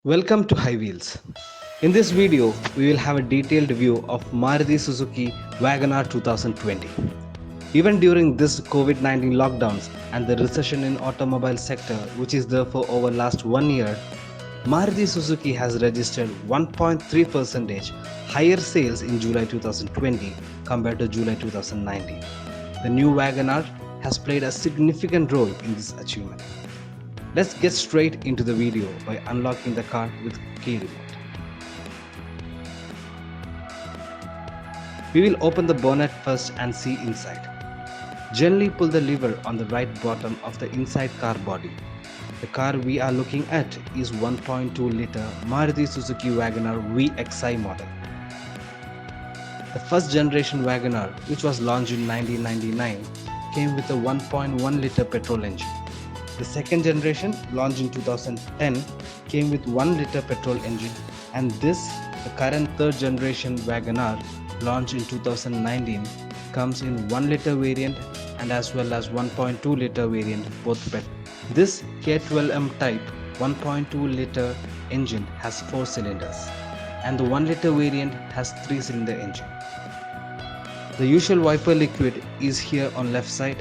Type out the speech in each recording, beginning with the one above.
Welcome to High Wheels. In this video, we will have a detailed view of Maruti Suzuki WagonR 2020. Even during this COVID-19 lockdowns and the recession in automobile sector, which is there for over last 1 year, Maruti Suzuki has registered 1.3% higher sales in July 2020 compared to July 2019. The new WagonR has played a significant role in this achievement. Let's get straight into the video by unlocking the car with key remote. We will open the bonnet first and see inside. Gently pull the lever on the right bottom of the inside car body. The car we are looking at is 1.2-liter Maruti Suzuki WagonR VXi model. The first generation WagonR, which was launched in 1999, came with a 1.1-liter petrol engine. The second generation, launched in 2010, came with 1-liter petrol engine, and this, the current third generation WagonR, launched in 2019, comes in 1-liter variant and as well as 1.2-liter variant, both petrol. This K12M type 1.2-liter engine has 4 cylinders, and the 1-liter variant has 3-cylinder engine. The usual wiper liquid is here on left side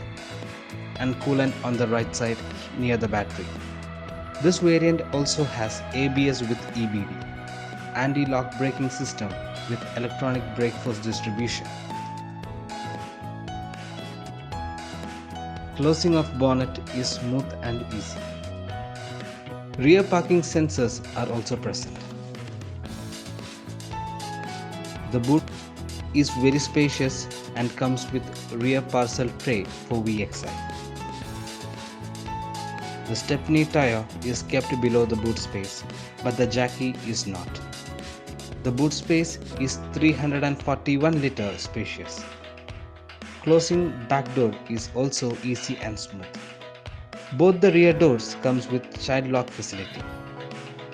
and coolant on the right side near the battery. This variant also has ABS with EBD, anti-lock braking system with electronic brake force distribution. Closing of bonnet is smooth and easy. Rear parking sensors are also present. The boot is very spacious and comes with rear parcel tray for VXi. The stepney tire is kept below the boot space, but the jockey is not. The boot space is 341 litre spacious. Closing back door is also easy and smooth. Both the rear doors comes with child lock facility.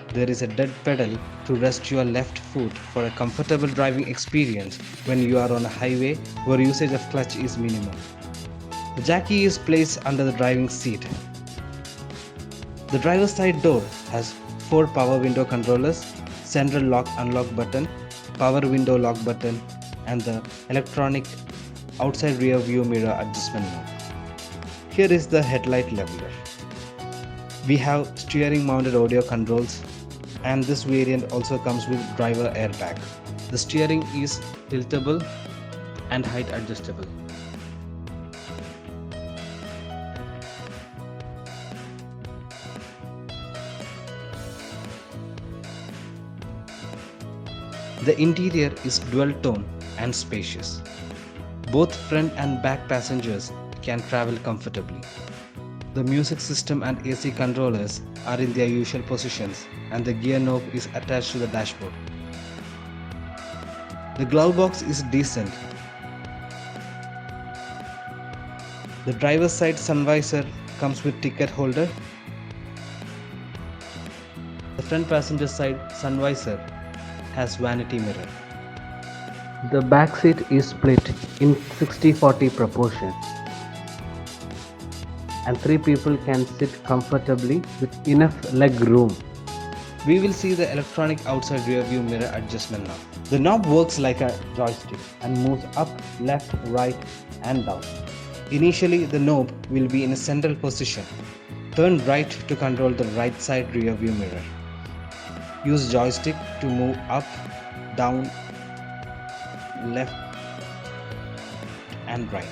There is a dead pedal to rest your left foot for a comfortable driving experience when you are on a highway where usage of clutch is minimum. The jockey is placed under the driving seat. The driver's side door has 4 power window controllers, central lock unlock button, power window lock button, and the electronic outside rear view mirror adjustment knob. Here is the headlight leveler. We have steering mounted audio controls, and this variant also comes with driver airbag. The steering is tiltable and height adjustable. The interior is dual tone and spacious. Both front and back passengers can travel comfortably. The music system and AC controllers are in their usual positions, and the gear knob is attached to the dashboard. The glove box is decent. The driver's side sun visor comes with ticket holder. The front passenger side sun visor has vanity mirror. The back seat is split in 60-40 proportion, and 3 people can sit comfortably with enough leg room. We will see the electronic outside rear view mirror adjustment now. The knob works like a joystick and moves up, left, right and down. Initially, the knob will be in a central position. Turn right to control the right side rear view mirror. Use joystick to move up, down, left and right.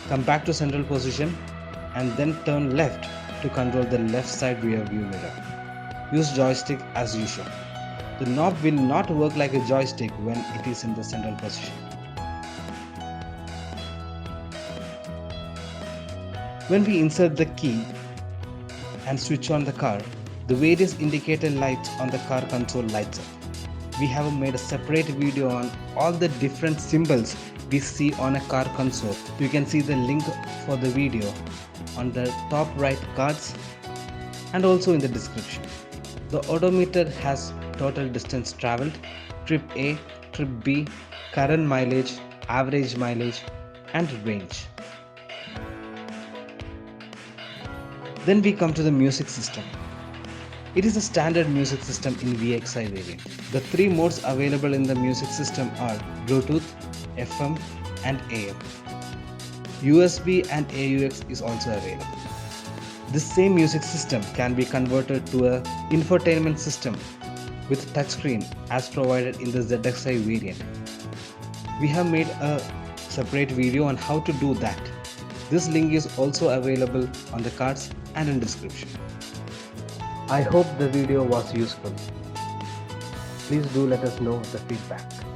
Come back to central position and then turn left to control the left side rear view mirror. Use joystick as usual. The knob will not work like a joystick when it is in the central position. When we insert the key and switch on the car, the various indicator lights on the car console lights up. We have made a separate video on all the different symbols we see on a car console. You can see the link for the video on the top right cards and also in the description. The odometer has total distance traveled, trip A, trip B, current mileage, average mileage and range. Then we come to the music system. It is a standard music system in VXI variant. The three modes available in the music system are Bluetooth, FM and AM. USB and AUX is also available. This same music system can be converted to a infotainment system with touchscreen as provided in the ZXi variant. We have made a separate video on how to do that. This link is also available on the cards and in description. I hope the video was useful. Please do let us know the feedback.